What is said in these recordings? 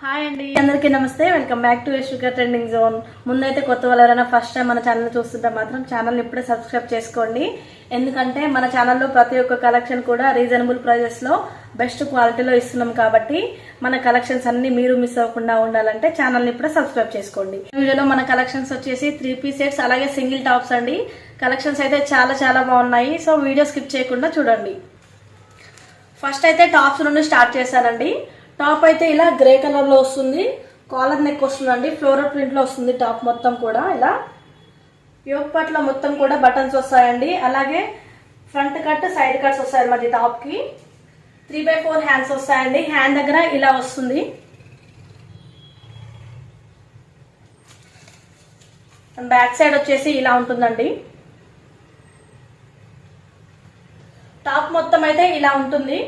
Hi అండి, అందరికీ నమస్తే. Welcome back to Yashvika trending zone. ముందైతే కొత్త వాళ్ళైనా ఫస్ట్ టైం మన ఛానల్ చూస్తుంటే మాత్రం ఛానల్ని ఇప్పుడే సబ్స్క్రైబ్ చేసుకోండి. ఎందుకంటే మన ఛానల్లో ప్రతి ఒక్క కలెక్షన్ కూడా రీజనబుల్ ప్రైజెస్లో బెస్ట్ క్వాలిటీలో ఇస్తున్నాం కాబట్టి మన కలెక్షన్స్ అన్ని మీరు మిస్ అవ్వకుండా ఉండాలంటే ఛానల్ని ఇప్పుడే సబ్స్క్రైబ్ చేసుకోండి. ఈ వీడియోలో మన కలెక్షన్స్ వచ్చేసి 3-piece సెట్స్ అలాగే సింగిల్ టాప్స్ అండి. కలెక్షన్స్ అయితే చాలా బాగున్నాయి. సో వీడియో స్కిప్ చేయకుండా చూడండి. ఫస్ట్ అయితే టాప్స్ నుండి స్టార్ట్ చేశానండి. టాప్ అయితే ఇలా గ్రే కలర్ లో వస్తుంది, కాలర్ నెక్ వస్తుందండి, ఫ్లోరల్ ప్రింట్ లో వస్తుంది. టాప్ మొత్తం కూడా ఇలా యోక్ పార్ట్ లో మొత్తం కూడా బటన్స్ వస్తాయండి. అలాగే ఫ్రంట్ కట్ సైడ్ కట్స్ వస్తాయి. మరి టాప్ కి 3/4 హ్యాండ్స్ వస్తాయండి. హ్యాండ్ దగ్గర ఇలా వస్తుంది. బ్యాక్ సైడ్ వచ్చేసి ఇలా ఉంటుందండి. టాప్ మొత్తం అయితే ఇలా ఉంటుంది.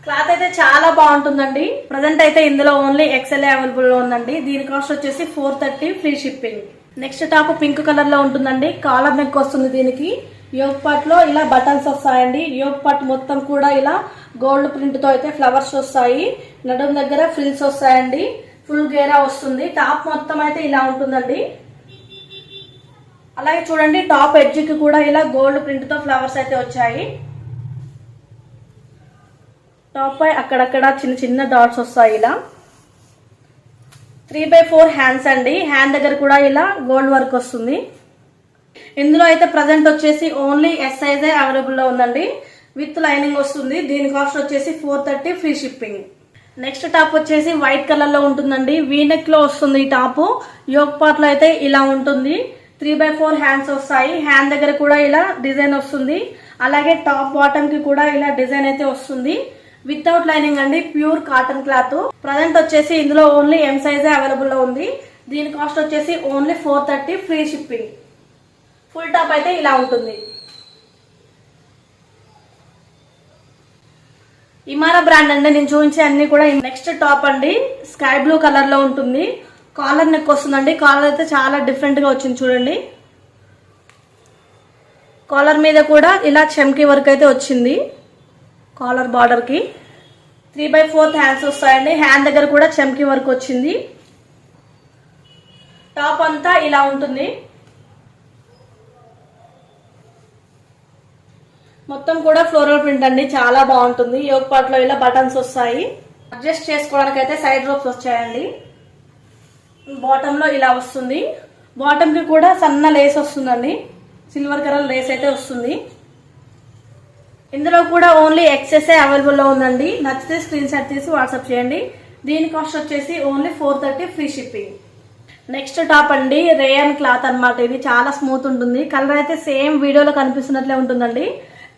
క్లాత్ అయితే చాలా బాగుంటుందండి. ప్రజెంట్ అయితే ఇందులో ఓన్లీ ఎక్స్ఎల్ అవైలబుల్ లో ఉందండి. దీని కాస్ట్ వచ్చేసి 430 free shipping. Next top pink colour లో ఉంటుందండి. కాలర్ నెక్ వస్తుంది. దీనికి యోక్ పార్ట్ లో ఇలా బటన్స్ వస్తాయండి. యోక్ పార్ట్ మొత్తం కూడా ఇలా గోల్డ్ ప్రింట్ తో అయితే ఫ్లవర్స్ వస్తాయి. నడుము దగ్గర ఫ్రిల్స్ వస్తాయండి. ఫుల్ గేరా వస్తుంది. టాప్ మొత్తం అయితే ఇలా ఉంటుందండి. అలాగే చూడండి, టాప్ ఎడ్జ్ కి కూడా ఇలా గోల్డ్ ప్రింట్ తో ఫ్లవర్స్ అయితే వచ్చాయి. టాప్ పై అక్కడక్కడ చిన్న డాట్స్ వస్తాయి. ఇలా 3/4 హ్యాండ్స్ అండి. హ్యాండ్ దగ్గర కూడా ఇలా గోల్డ్ వర్క్ వస్తుంది. ఇందులో అయితే ప్రజెంట్ వచ్చేసి ఓన్లీ ఎస్ సైజ్ అవైలబుల్ లో ఉందండి. విత్ లైనింగ్ వస్తుంది. దీని కాస్ట్ వచ్చేసి 430 ఫ్రీ షిప్పింగ్. నెక్స్ట్ టాప్ వచ్చేసి వైట్ కలర్ లో ఉంటుందండి. వీనెక్ లో వస్తుంది. ఈ టాప్ యోక్ పార్ట్ లో అయితే ఇలా ఉంటుంది. 3/4 హ్యాండ్స్ వస్తాయి. హ్యాండ్ దగ్గర కూడా ఇలా డిజైన్ వస్తుంది. అలాగే టాప్ బాటమ్ కి కూడా ఇలా డిజైన్ అయితే వస్తుంది. వితౌట్ లైనింగ్ అండి, ప్యూర్ కాటన్ క్లాత్. ప్రజెంట్ వచ్చేసి ఇందులో ఓన్లీ ఎం సైజ్ అవైలబుల్ లో ఉంది. దీని కాస్ట్ వచ్చేసి only 430 free shipping. Full top అయితే ఇలా ఉంటుంది. ఇమారా బ్రాండ్ అండి. నేను చూపించే అన్ని కూడా. నెక్స్ట్ టాప్ అండి, స్కై బ్లూ కలర్ లో ఉంటుంది. కాలర్ నెక్ వస్తుందండి. కాలర్ అయితే చాలా డిఫరెంట్ గా వచ్చింది చూడండి. కాలర్ మీద కూడా ఇలా చమ్కీ వర్క్ అయితే వచ్చింది. కాలర్ బార్డర్ కి 3/4 హ్యాండ్స్ వస్తాయండి. హ్యాండ్ దగ్గర కూడా చమ్కీ వర్క్ వచ్చింది. టాప్ అంతా ఇలా ఉంటుంది. మొత్తం కూడా ఫ్లోరల్ ప్రింట్ అండి. చాలా బాగుంటుంది. యోక్ పార్ట్ లో ఇలా బటన్స్ వస్తాయి. అడ్జస్ట్ చేసుకోవడానికి అయితే సైడ్ రోప్స్ వచ్చాయండి. బాటమ్ లో ఇలా వస్తుంది. బాటమ్ కి కూడా సన్న లేస్ వస్తుందండి. సిల్వర్ కలర్ లేస్ అయితే వస్తుంది. ఇందులో కూడా ఓన్లీ ఎక్సెస్ అవైలబుల్ లో ఉందండి. నచ్చితే స్క్రీన్ షాట్ తీసి వాట్సాప్ చేయండి. దీని కాస్ట్ వచ్చేసి only 430 free shipping. Next top అండి, రేయన్ క్లాత్ అన్నమాట. ఇది చాలా స్మూత్ ఉంటుంది. కలర్ అయితే సేమ్ వీడియోలో కనిపిస్తున్నట్లే ఉంటుందండి.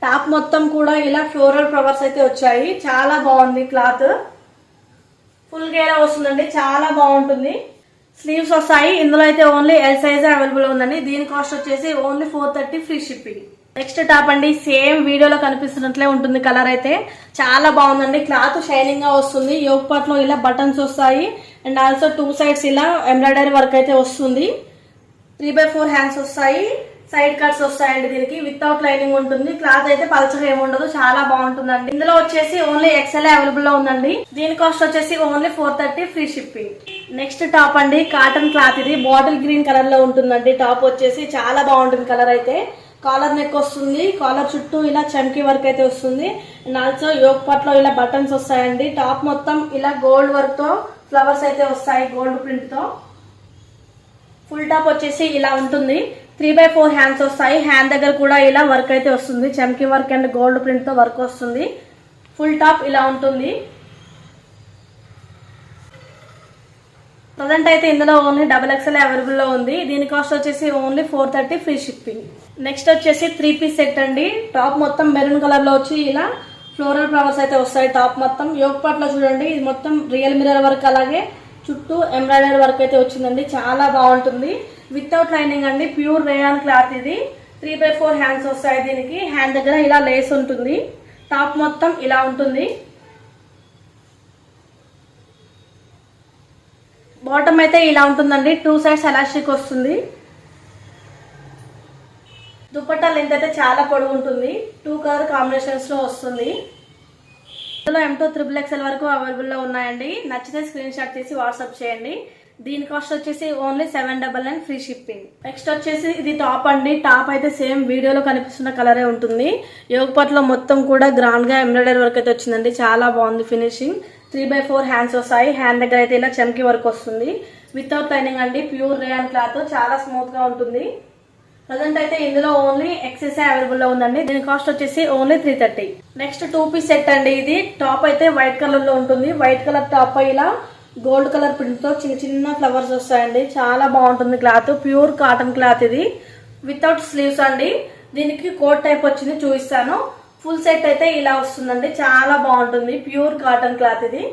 టాప్ మొత్తం కూడా ఇలా ఫ్లోరల్ ఫ్లవర్స్ అయితే వచ్చాయి. చాలా బాగుంది క్లాత్. ఫుల్ గేరా వస్తుందండి. చాలా బాగుంటుంది. స్లీవ్స్ వస్తాయి. ఇందులో అయితే ఓన్లీ ఎల్ సైజ్ అవైలబుల్ ఉందండి. దీని కాస్ట్ వచ్చేసి only 430 free shipping. Next top అండి, సేమ్ వీడియోలో కనిపిస్తున్నట్లే ఉంటుంది. కలర్ అయితే చాలా బాగుందండి. క్లాత్ షైనింగ్ గా వస్తుంది. యోక్ పార్ట్ లో ఇలా బటన్స్ వస్తాయి. అండ్ ఆల్సో 2 సైడ్స్ ఇలా ఎంబ్రాయిడరీ వర్క్ అయితే వస్తుంది. 3/4 హ్యాండ్స్ వస్తాయి. సైడ్ కట్స్ వస్తాయండి. దీనికి వితౌట్ లైనింగ్ ఉంటుంది. క్లాత్ అయితే పల్చగా ఏముండదు. చాలా బాగుంటుందండి. ఇందులో వచ్చేసి ఓన్లీ ఎక్స్ఎల్ అవైలబుల్ లో ఉందండి. దీని కాస్ట్ వచ్చేసి only 430 free shipping. Next top అండి, కాటన్ క్లాత్. ఇది బాటిల్ గ్రీన్ కలర్ లో ఉంటుందండి. టాప్ వచ్చేసి చాలా బాగుంటుంది. కలర్ అయితే కాలర్ నెక్ వస్తుంది. కాలర్ చుట్టూ ఇలా చమ్కీ వర్క్ అయితే వస్తుంది. అండ్ ఆల్సో యోక్ పార్ట్ లో ఇలా బటన్స్ వస్తాయండి. టాప్ మొత్తం ఇలా గోల్డ్ వర్క్ తో ఫ్లవర్స్ అయితే వస్తాయి గోల్డ్ ప్రింట్ తో. ఫుల్ టాప్ వచ్చేసి ఇలా ఉంటుంది. 3/4 హ్యాండ్స్ వస్తాయి. హ్యాండ్ దగ్గర కూడా ఇలా వర్క్ అయితే వస్తుంది. చమ్కీ వర్క్ అండ్ గోల్డ్ ప్రింట్ తో వర్క్ వస్తుంది. ఫుల్ టాప్ ఇలా ఉంటుంది. ప్రజెంట్ అయితే ఇందులో ఓన్లీ XXL అవైలబుల్ లో ఉంది. దీని కాస్ట్ వచ్చేసి ఓన్లీ 430 ఫ్రీ షిప్పింగ్. నెక్స్ట్ వచ్చేసి 3-piece సెట్ అండి. టాప్ మొత్తం మెరూన్ కలర్ లో వచ్చి ఇలా ఫ్లోరల్ ఫ్లవర్స్ అయితే వస్తాయి. టాప్ మొత్తం యోక్ పార్ట్ లో చూడండి, ఇది మొత్తం రియల్ మిర్రర్ వర్క్. అలాగే చుట్టూ ఎంబ్రాయిడరీ వర్క్ అయితే వచ్చిందండి. చాలా బాగుంటుంది. వితౌట్ లైనింగ్ అండి, ప్యూర్ రేయాన్ క్లాత్. ఇది 3/4 హ్యాండ్స్ వస్తాయి. దీనికి హ్యాండ్ దగ్గర ఇలా లేస్ ఉంటుంది. టాప్ మొత్తం ఇలా ఉంటుంది. బాటమ్ అయితే ఇలా ఉంటుందండి. 2 సైడ్స్ ఎలాస్టిక్ వస్తుంది. దుపట్టా లెంత్ అయితే చాలా పొడవు ఉంటుంది. 2 కలర్ కాంబినేషన్స్ లో వస్తుంది. ఇందులో M2 XXL వరకు అవైలబుల్ లో ఉన్నాయండి. నచ్చితే స్క్రీన్ షాట్ తీసి వాట్సాప్ చేయండి. దీని కాస్ట్ వచ్చేసి ఓన్లీ 799 ఫ్రీ షిప్పింగ్. నెక్స్ట్ వచ్చేసి ఇది టాప్ అండి. టాప్ అయితే సేమ్ వీడియోలో కనిపిస్తున్న కలరే ఉంటుంది. యోగపాట్లో మొత్తం కూడా గ్రాండ్ గా ఎంబ్రాయిడరీ వర్క్ అయితే వచ్చిందండి. చాలా బాగుంది ఫినిషింగ్. 3/4 హ్యాండ్స్ వస్తాయి. హ్యాండ్ దగ్గర అయితే ఇలా చమ్కీ వర్క్ వస్తుంది. వితౌట్ లైనింగ్ అండి. ప్యూర్ రేయాన్ క్లాత్, చాలా స్మూత్ గా ఉంటుంది. ప్రజెంట్ అయితే ఇందులో ఓన్లీ ఎక్సెస్ అవైలబుల్ లో ఉందండి. దీని కాస్ట్ వచ్చేసి ఓన్లీ 330. నెక్స్ట్ 2 పీస్ సెట్ అండి. ఇది టాప్ అయితే వైట్ కలర్ లో ఉంటుంది. వైట్ కలర్ టాప్ ఇలా గోల్డ్ కలర్ ప్రింట్ తో చిన్న చిన్న ఫ్లవర్స్ వస్తాయండి. చాలా బాగుంటుంది క్లాత్. ప్యూర్ కాటన్ క్లాత్ ఇది. వితౌట్ స్లీవ్స్ అండి. దీనికి కోట్ టైప్ వచ్చింది, చూపిస్తాను. ఫుల్ సెట్ అయితే ఇలా వస్తుందండి. చాలా బాగుంటుంది. ప్యూర్ కాటన్ క్లాత్ ఇది.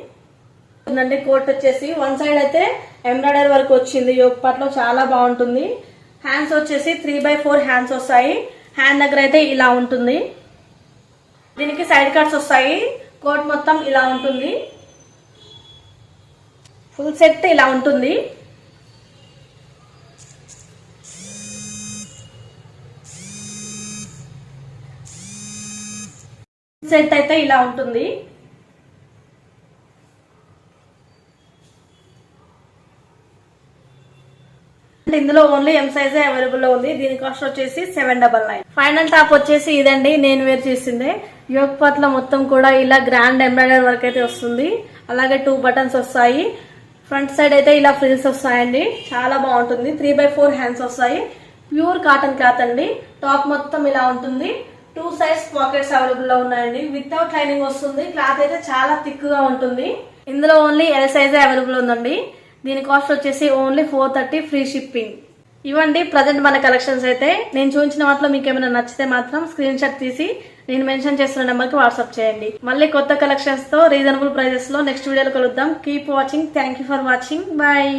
కోట్ వచ్చేసి వన్ సైడ్ అయితే ఎంబ్రాయిడరీ వర్క్ వచ్చింది. యోగపాట్లో చాలా బాగుంటుంది. హ్యాండ్స్ వచ్చేసి 3/4 హ్యాండ్స్ వస్తాయి. హ్యాండ్ దగ్గర అయితే ఇలా ఉంటుంది. దీనికి సైడ్ కట్స్ వస్తాయి. కోట్ మొత్తం ఇలా ఉంటుంది. ఫుల్ సెట్ ఇలా ఉంటుంది. సెట్ అయితే ఇలా ఉంటుంది. ఇందులో ఓన్లీ M సైజ్ అవైలబుల్ లో ఉంది. దీని కాస్ట్ వచ్చేసి 799. ఫైనల్ టాప్ వచ్చేసి ఇదండి. నేను వేర్ చేసిందే. యోగపాట్లో మొత్తం కూడా ఇలా గ్రాండ్ ఎంబ్రాయిడరీ వర్క్ అయితే వస్తుంది. అలాగే 2 బటన్స్ వస్తాయి. ఫ్రంట్ సైడ్ అయితే ఇలా ఫ్రిల్స్ వస్తాయండి. చాలా బాగుంటుంది. 3/4 హ్యాండ్స్ వస్తాయి. ప్యూర్ కాటన్ క్లాత్ అండి. టాప్ మొత్తం ఇలా ఉంటుంది. 2 సైజ్ పాకెట్స్ అవైలబుల్ లో ఉన్నాయండి. వితౌట్ లైనింగ్ వస్తుంది. క్లాత్ అయితే చాలా థిక్ గా ఉంటుంది. ఇందులో ఓన్లీ L సైజ్ అవైలబుల్ ఉందండి. దీని కాస్ట్ వచ్చేసి ఓన్లీ 430 ఫ్రీ షిప్పింగ్. ఇవ్వండి ప్రజెంట్ మన కలెక్షన్స్ అయితే. నేను చూపించిన వాటిలో మీకు ఏమైనా నచ్చితే మాత్రం స్క్రీన్ షాట్ తీసి నేను మెన్షన్ చేస్తున్న నెంబర్ కి వాట్సాప్ చేయండి. మళ్ళీ కొత్త కలెక్షన్స్ తో రీజనబుల్ ప్రైజెస్ లో నెక్స్ట్ వీడియోలో కలుద్దాం. Keep watching. Thank you for watching. Bye.